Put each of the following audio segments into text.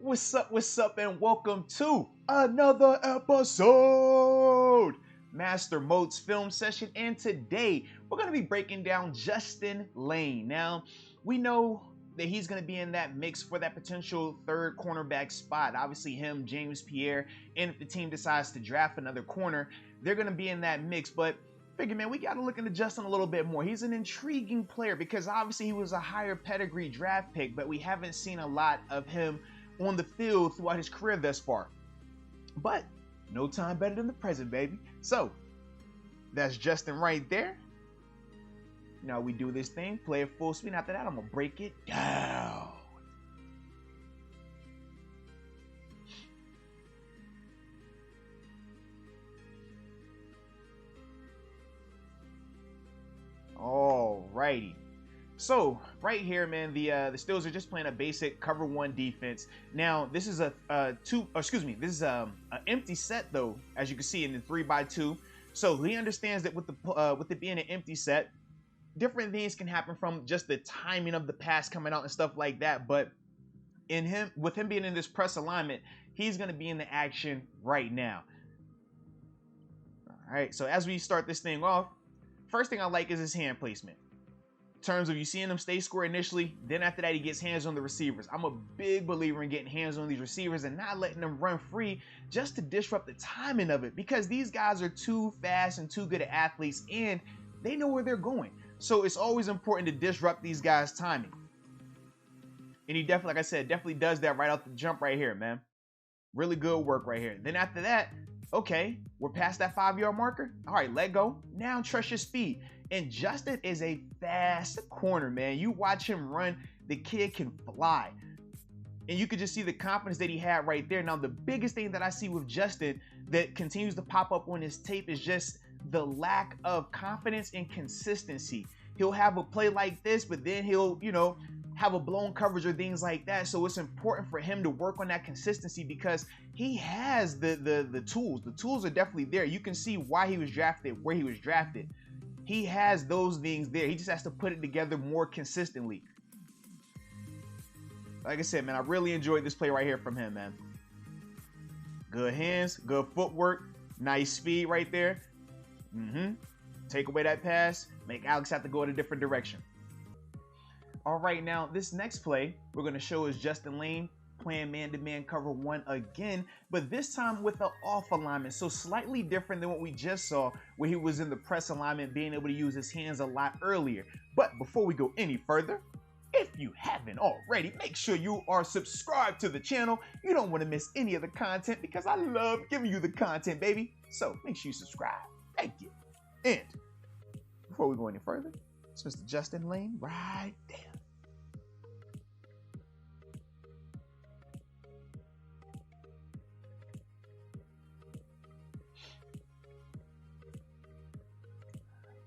What's up, and welcome to another episode, Master Moats film session. And today we're going to be breaking down Justin Layne. Now, we know that he's going to be in that mix for that potential third cornerback spot. Obviously him, James Pierre, and if the team decides to draft another corner, they're going to be in that mix. But figure, man, we got to look into Justin a little bit more. He's an intriguing player because obviously he was a higher pedigree draft pick, but we haven't seen a lot of him on the field throughout his career thus far. But no time better than the present, baby. So that's Justin right there. Now we do this thing, play it full speed. After that, I'm gonna break it down. Alrighty. So right here, man, the Steelers are just playing a basic cover one defense. Now this is an empty set though, as you can see in the 3x2. So he understands that with it being an empty set, different things can happen from just the timing of the pass coming out and stuff like that. But with him being in this press alignment, he's gonna be in the action right now. All right. So as we start this thing off, first thing I like is his hand placement. Terms of you seeing him stay square initially, then after that he gets hands on the receivers. I'm a big believer in getting hands on these receivers and not letting them run free just to disrupt the timing of it, because these guys are too fast and too good at athletes and they know where they're going. So it's always important to disrupt these guys' timing. And he definitely, like I said, definitely does that right out the jump right here, man. Really good work right here. Then after that, okay, we're past that 5-yard marker. All right, let go. Now trust your speed. And Justin is a fast corner, man. You watch him run, the kid can fly. And you could just see the confidence that he had right there. Now, the biggest thing that I see with Justin that continues to pop up on his tape is just the lack of confidence and consistency. He'll have a play like this, but then he'll, have a blown coverage or things like that. So it's important for him to work on that consistency because he has the tools. The tools are definitely there. You can see why he was drafted, where he was drafted. He has those things there. He just has to put it together more consistently. Like I said, man, I really enjoyed this play right here from him, man. Good hands, good footwork, nice speed right there. Take away that pass, make Alex have to go in a different direction. All right, now this next play we're going to show is Justin Layne playing man-to-man cover one again, but this time with the off alignment. So slightly different than what we just saw where he was in the press alignment, being able to use his hands a lot earlier. But before we go any further, if you haven't already, make sure you are subscribed to the channel. You don't want to miss any of the content because I love giving you the content, baby. So make sure you subscribe. Thank you. And before we go any further, it's Mr. Justin Layne right there.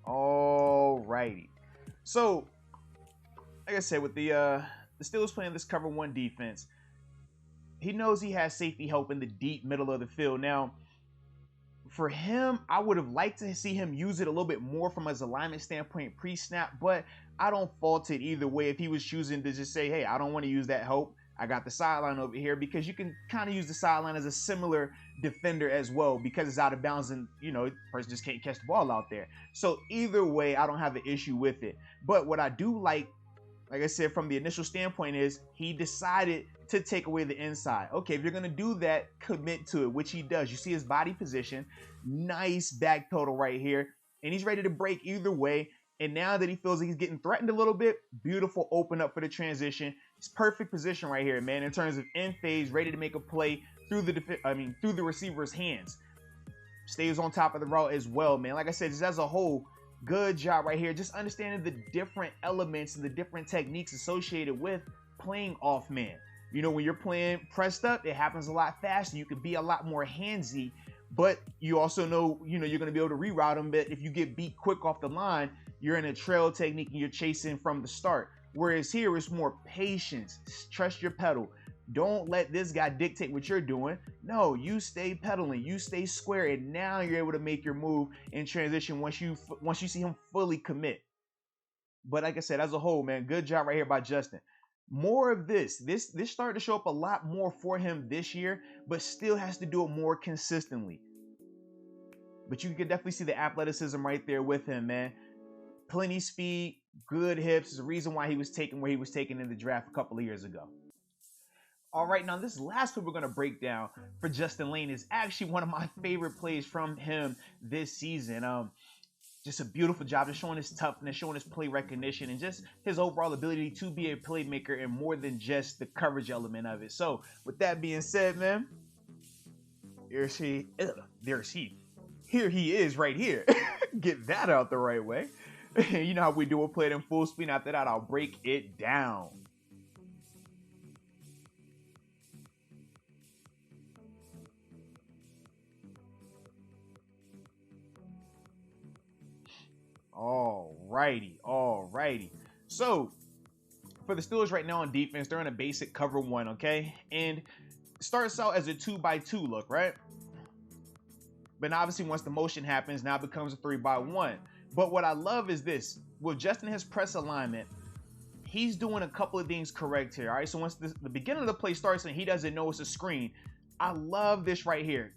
Alrighty. So, like I said, with the Steelers playing this cover one defense, he knows he has safety help in the deep middle of the field. Now, for him, I would have liked to see him use it a little bit more from his alignment standpoint pre-snap, but I don't fault it either way if he was choosing to just say, hey, I don't want to use that help. I got the sideline over here, because you can kind of use the sideline as a similar defender as well because it's out of bounds and, the person just can't catch the ball out there. So either way, I don't have an issue with it. But what I do like I said, from the initial standpoint is he decided to take away the inside. Okay, if you're going to do that, commit to it, which he does. You see his body position, nice back pedal right here, and he's ready to break either way. And now that he feels like he's getting threatened a little bit, beautiful open up for the transition. It's perfect position right here, man, in terms of in phase, ready to make a play through the receiver's hands. Stays on top of the route as well, man. Like I said, just as a whole, good job right here. Just understanding the different elements and the different techniques associated with playing off man. When you're playing pressed up, it happens a lot faster. You can be a lot more handsy, but you also know, you're going to be able to reroute them. But if you get beat quick off the line, you're in a trail technique and you're chasing from the start. Whereas here, it's more patience. Trust your pedal. Don't let this guy dictate what you're doing. No, you stay pedaling, you stay square, and now you're able to make your move in transition once you see him fully commit. But like I said, as a whole, man, good job right here by Justin. More of this started to show up a lot more for him this year, but still has to do it more consistently. But you can definitely see the athleticism right there with him, man. Plenty speed, good hips is the reason why he was taken where he was taken in the draft a couple of years ago. All right, now this last one we're going to break down for Justin Layne is actually one of my favorite plays from him this season. Just a beautiful job, just showing his toughness, showing his play recognition, and just his overall ability to be a playmaker and more than just the coverage element of it. So with that being said, man, there's he. Here he is right here. Get that out the right way. You know how we do, we'll play it in full speed. After that, I'll break it down. Alrighty. So for the Steelers right now on defense, they're in a basic cover one, okay? And it starts out as a 2-by-2 look, right? But obviously once the motion happens, now it becomes a 3-by-1. But what I love is this. With Justin his press alignment, he's doing a couple of things correct here, all right? So once the beginning of the play starts and he doesn't know it's a screen, I love this right here.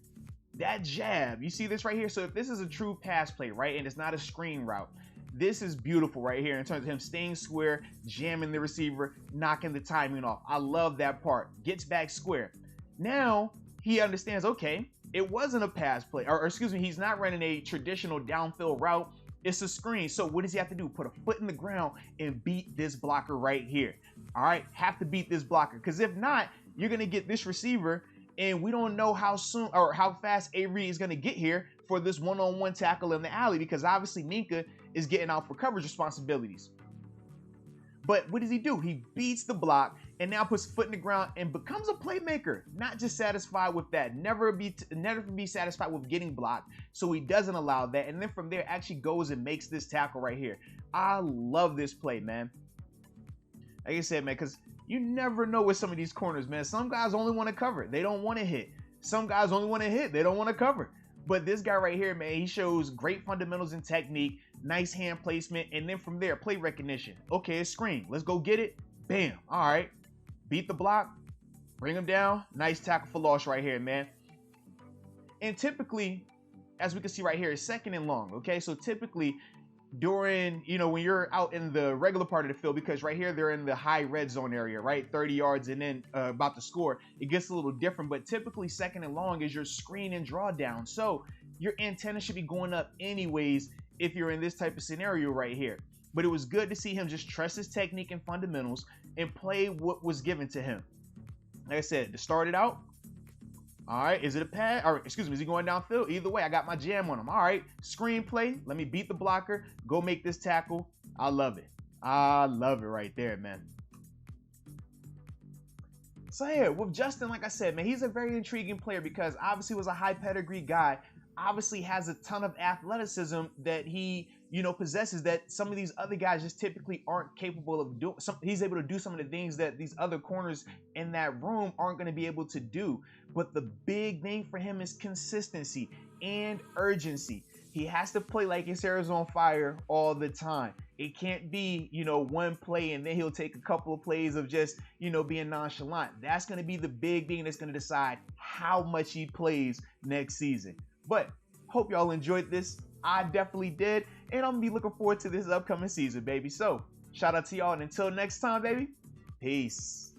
That jab, you see this right here? So if this is a true pass play, right, and it's not a screen route, this is beautiful right here in terms of him staying square, jamming the receiver, knocking the timing off. I love that part. Gets back square. Now he understands, okay, it wasn't a pass play, or excuse me, he's not running a traditional downfield route. It's a screen. So what does he have to do? Put a foot in the ground and beat this blocker right here. All right, have to beat this blocker, because if not, you're going to get this receiver, and we don't know how soon or how fast Avery is going to get here for this one-on-one tackle in the alley, because obviously Minka is getting out for coverage responsibilities. But what does he do? He beats the block and now puts foot in the ground and becomes a playmaker. Not just satisfied with that. Never be satisfied with getting blocked. So he doesn't allow that. And then from there actually goes and makes this tackle right here. I love this play, man. Like I said, man, because you never know with some of these corners, man. Some guys only want to cover. They don't want to hit. Some guys only want to hit. They don't want to cover. But this guy right here, man, he shows great fundamentals and technique, nice hand placement, and then from there, play recognition. Okay, it's screen. Let's go get it. Bam. All right. Beat the block. Bring him down. Nice tackle for loss right here, man. And typically, as we can see right here, it's second and long. Okay, so typically during, when you're out in the regular part of the field, because right here they're in the high red zone area, right? 30 yards and then about to score, it gets a little different, but typically second and long is your screen and drawdown. So your antenna should be going up anyways if you're in this type of scenario right here. But it was good to see him just trust his technique and fundamentals and play what was given to him. Like I said, to start it out, all right, is it a pass? Or excuse me, is he going downfield? Either way, I got my jam on him. All right, screen play. Let me beat the blocker. Go make this tackle. I love it. I love it right there, man. So yeah, with Justin, like I said, man, he's a very intriguing player because obviously was a high pedigree guy. Obviously has a ton of athleticism that he, possesses that some of these other guys just typically aren't capable of doing. He's able to do some of the things that these other corners in that room aren't going to be able to do. But the big thing for him is consistency and urgency. He has to play like his hair is on fire all the time. It can't be, one play and then he'll take a couple of plays of just, being nonchalant. That's going to be the big thing that's going to decide how much he plays next season. But hope y'all enjoyed this. I definitely did. And I'm going to be looking forward to this upcoming season, baby. So shout out to y'all. And until next time, baby, peace.